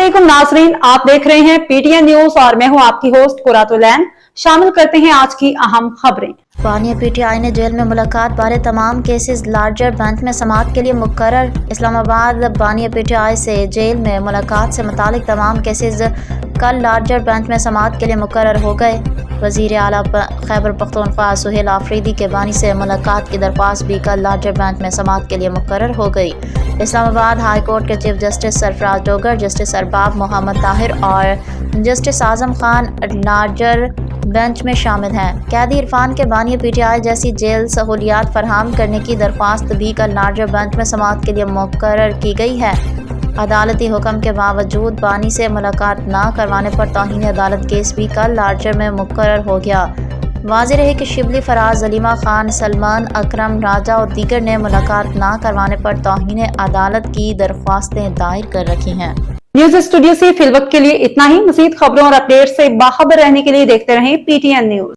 अस्सलामुअलैकुम नाजरीन, आप देख रहे हैं पीटीएन न्यूज और मैं हूं आपकी होस्ट कुरातुलैन। शामिल करते हैं आज की अहम खबरें। बानिया पीटीआई ने जेल में मुलाकात बारे तमाम केसेस लार्जर बेंच में समाअत के लिए मुकर्रर। इस्लामाबाद बानिया पीटीआई से जेल में मुलाकात से मुतालिक तमाम केसेस कल लार्जर बेंच में समाअत के लिए मुकर्रर हो गए। वज़ीर आला खैबर पख्तूनख्वा सुहेल आफरीदी के बानी से मुलाकात की दरख्वास्त भी कल लार्जर बेंच में समाअत के लिए मुकर्रर हो गई। इस्लामाबाद हाई कोर्ट के chief justice Sarfaraz Dogar, justice Arbab Mohammad Tahir और justice Azam Khan larger bench में शामिल हैं। कैदी इरफान के बानिया पीटीआई जैसी जेल सहूलियात फराहम करने की दरख्वास्त भी कल लार्जर बेंच में समाअत के लिए मुकर्रर की गई है। अदालती हुक्म के बावजूद बानी से मुलाकात न करवाने पर तौहीन अदालत केस भी कल लार्जर में मुकर्रर हो गया। वाज़ेह रहे कि शिबली, फराज, जलीमा खान, सलमान, अकरम, राजा और दीगर ने मुलाकात न करवाने पर तौहीन अदालत की दरख्वास्तें दायर कर रखी हैं। न्यूज स्टूडियो से फिलवक्त के लिए इतना ही। मज़ीद खबरों और अपडेट से बाखबर रहने के लिए देखते रहें पीटीएन न्यूज।